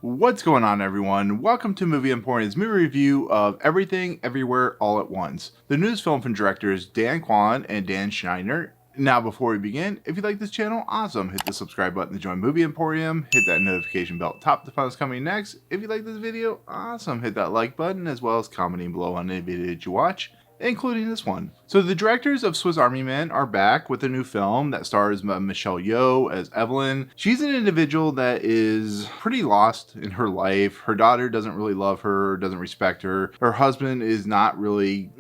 What's going on, everyone? Welcome to Movie Emporium's movie review of Everything, Everywhere, All at Once, the newest film from directors Kwan and Scheinert. Now, before we begin, if you like this channel, awesome. Hit the subscribe button to join Movie Emporium. Hit that notification bell at the top to find what's coming next. If you like this video, awesome. Hit that like button as well as commenting below on any video that you watch, including this one. So the directors of Swiss Army Men are back with a new film that stars Michelle Yeoh as Evelyn. She's an individual that is pretty lost in her life. Her daughter doesn't really love her, doesn't respect her. Her husband is not really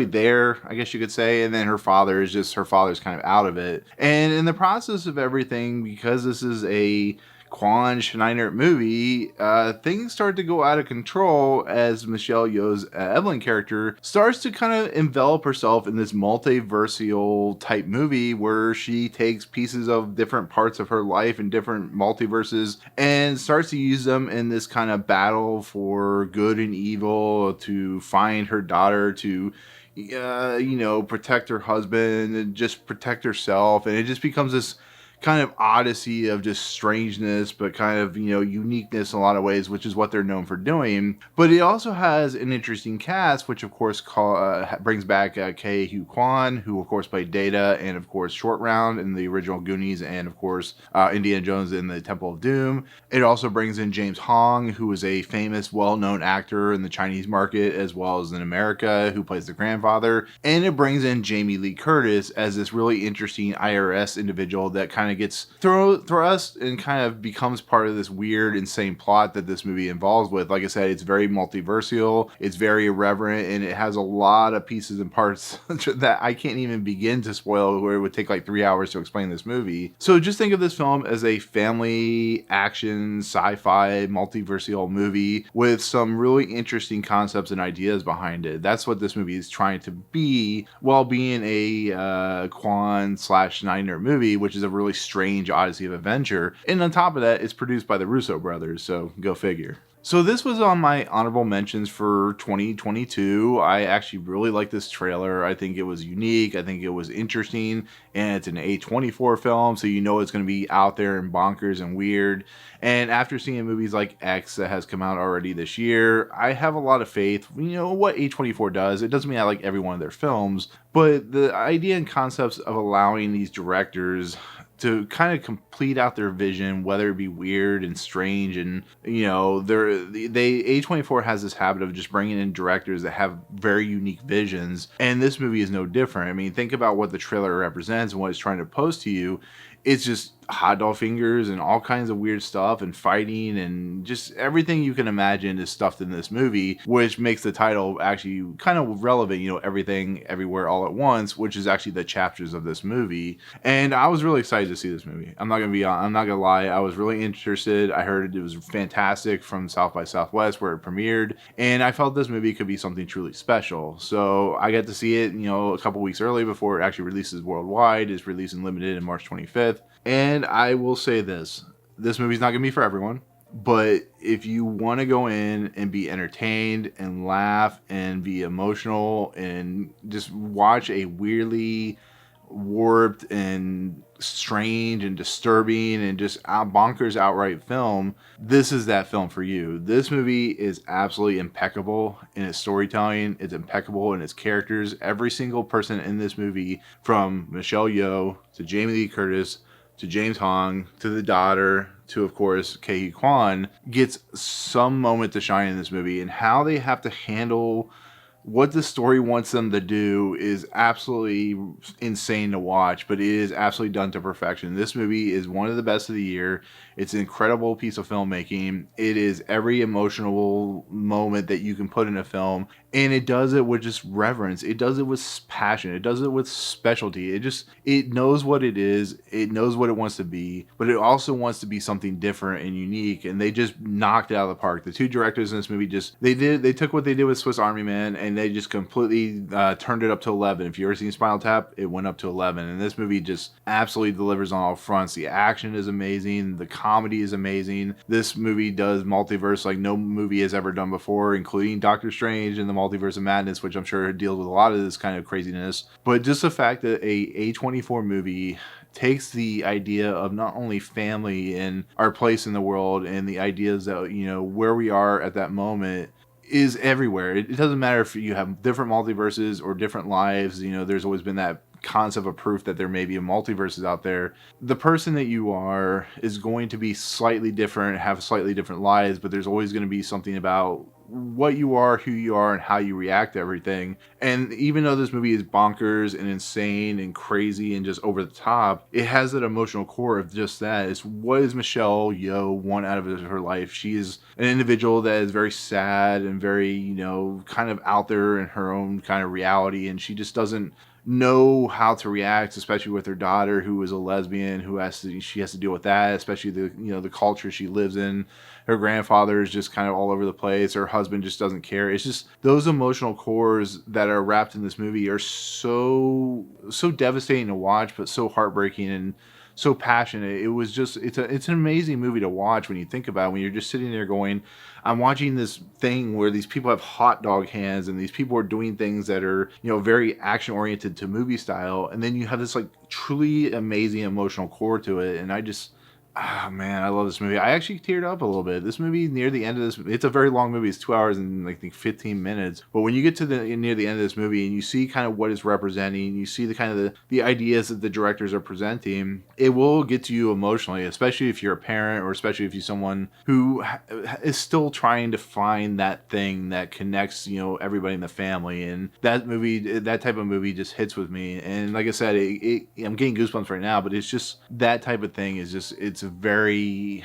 there, I guess you could say. And then her father's kind of out of it. And in the process of everything, because this is a Quan Scheinert movie, things start to go out of control as Michelle Yeoh's Evelyn character starts to kind of envelop herself in this multiversial type movie where she takes pieces of different parts of her life and different multiverses and starts to use them in this kind of battle for good and evil to find her daughter, to protect her husband and just protect herself. And it just becomes this kind of odyssey of just strangeness, but kind of, uniqueness in a lot of ways, which is what they're known for doing. But it also has an interesting cast, which of course brings back Quan, who of course played Data, and of course Short Round in the original Goonies, and of course Indiana Jones in the Temple of Doom. It also brings in James Hong, who is a famous, well-known actor in the Chinese market as well as in America, who plays the grandfather. And it brings in Jamie Lee Curtis as this really interesting IRS individual that kind of gets thrust and kind of becomes part of this weird, insane plot that this movie involves with. Like I said, it's very multiversial, it's very irreverent, and it has a lot of pieces and parts that I can't even begin to spoil, where it would take like 3 hours to explain this movie. So just think of this film as a family action sci-fi multiversial movie with some really interesting concepts and ideas behind it. That's what this movie is trying to be, while being a Quan / Scheinert movie, which is a really strange odyssey of adventure. And on top of that, it's produced by the Russo brothers, so go figure. So this was on my honorable mentions for 2022. I actually really like this trailer. I think it was unique. I think it was interesting, and it's an A24 film, so it's going to be out there and bonkers and weird. And after seeing movies like X that has come out already this year, I have a lot of faith. What A24 does, it doesn't mean I like every one of their films, but the idea and concepts of allowing these directors to kind of complete out their vision, whether it be weird and strange, and A24 has this habit of just bringing in directors that have very unique visions, and this movie is no different. I mean, think about what the trailer represents and what it's trying to pose to you. It's just hot dog fingers and all kinds of weird stuff and fighting, and just everything you can imagine is stuffed in this movie, which makes the title actually kind of relevant. Everything, Everywhere, All at Once, which is actually the chapters of this movie. And I was really excited to see this movie. I'm not gonna lie, I was really interested. I heard it was fantastic from South by Southwest where it premiered, and I felt this movie could be something truly special. So I got to see it, a couple weeks early before it actually releases worldwide. It's releasing limited in March 25th. And I will say this movie's not gonna be for everyone, but if you want to go in and be entertained and laugh and be emotional and just watch a weirdly warped and strange and disturbing and just bonkers outright film, this is that film for you. This movie is absolutely impeccable in its storytelling. It's impeccable in its characters. Every single person in this movie, from Michelle Yeoh to Jamie Lee Curtis to James Hong to the daughter to, of course, Quan, gets some moment to shine in this movie. And how they have to handle what the story wants them to do is absolutely insane to watch, but it is absolutely done to perfection. This movie is one of the best of the year. It's an incredible piece of filmmaking. It is every emotional moment that you can put in a film, and it does it with just reverence. It does it with passion. It does it with specialty. It knows what it is. It knows what it wants to be, but it also wants to be something different and unique, and they just knocked it out of the park. The two directors in this movie they took what they did with Swiss Army Man, and they just completely turned it up to 11. If you ever seen Spinal Tap, it went up to 11, and this movie just absolutely delivers on all fronts. The action is amazing. The comedy is amazing. This movie does multiverse like no movie has ever done before, including Doctor Strange and the Multiverse of Madness, which I'm sure deals with a lot of this kind of craziness. But just the fact that a A24 movie takes the idea of not only family and our place in the world and the ideas that, you know, where we are at that moment is everywhere. It doesn't matter if you have different multiverses or different lives. You know, there's always been that concept of proof that there may be a multiverses out there. The person that you are is going to be slightly different, have slightly different lives, but there's always going to be something about what you are, who you are, and how you react to everything. And even though this movie is bonkers and insane and crazy and just over the top, it has that emotional core of just that. It's what is Michelle Yeoh want out of her life? She is an individual that is very sad and very, you know, kind of out there in her own kind of reality, and she just doesn't know how to react, especially with her daughter who is a lesbian, she has to deal with that, especially the, you know, the culture she lives in. Her grandfather is just kind of all over the place. Her husband just doesn't care. It's just those emotional cores that are wrapped in this movie are so devastating to watch, but so heartbreaking and so passionate. It was just, it's an amazing movie to watch when you think about it, when you're just sitting there going, I'm watching this thing where these people have hot dog hands and these people are doing things that are, you know, very action oriented to movie style, and then you have this like truly amazing emotional core to it. And I just, ah, man, I love this movie. I actually teared up a little bit. This movie, near the end of this, it's a very long movie. It's 2 hours and I think 15 minutes. But when you get to near the end of this movie and you see kind of what it's representing, you see the kind of the ideas that the directors are presenting, it will get to you emotionally, especially if you're a parent or especially if you're someone who is still trying to find that thing that connects, you know, everybody in the family. And that movie, that type of movie just hits with me. And like I said, I'm getting goosebumps right now, but it's just that type of thing is just, it's very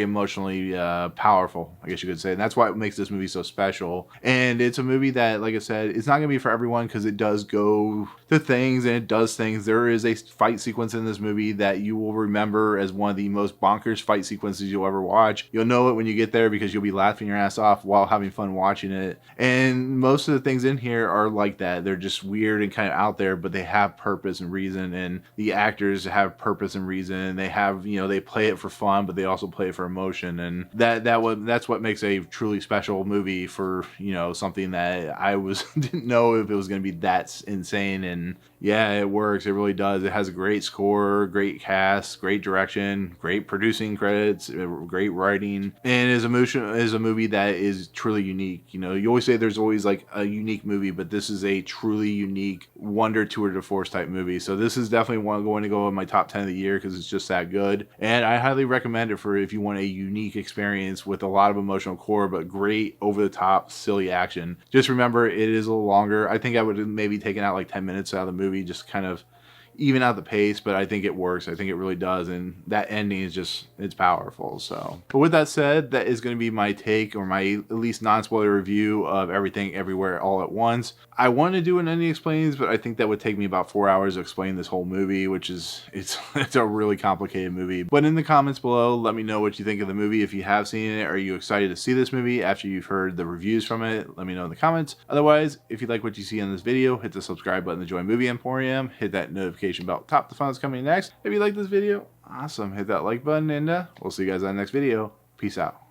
emotionally powerful, I guess you could say. And that's why it makes this movie so special. And it's a movie that, like I said, it's not going to be for everyone because it does go to things and it does things. There is a fight sequence in this movie that you will remember as one of the most bonkers fight sequences you'll ever watch. You'll know it when you get there because you'll be laughing your ass off while having fun watching it. And most of the things in here are like that. They're just weird and kind of out there, but they have purpose and reason, and the actors have purpose and reason, and they have, you know, they play it for fun, but they also play for emotion. And that's what makes a truly special movie for, you know, something that I didn't know if it was going to be that insane. And yeah, it works. It really does. It has a great score, great cast, great direction, great producing credits, great writing, and is a movie that is truly unique. You know, you always say there's always like a unique movie, but this is a truly unique wonder tour de force type movie. So this is definitely going to go in my top 10 of the year because it's just that good. And I highly recommend it for if you want a unique experience with a lot of emotional core, but great over the top, silly action. Just remember, it is a little longer. I think I would have maybe taken out like 10 minutes out of the movie, just kind of even out the pace, but I think it works. I think it really does. And that ending is just, it's powerful. So, but with that said, that is going to be my take, or my at least non-spoiler review of Everything Everywhere All at Once. I want to do an ending explains, but I think that would take me about 4 hours to explain this whole movie, which is, it's a really complicated movie. But in the comments below, let me know what you think of the movie. If you have seen it, are you excited to see this movie after you've heard the reviews from it? Let me know in the comments. Otherwise, if you like what you see in this video, hit the subscribe button to join Movie Emporium, hit that notification bell top to find what's coming next. If you like this video, awesome, hit that like button, and we'll see you guys on the next video. Peace out.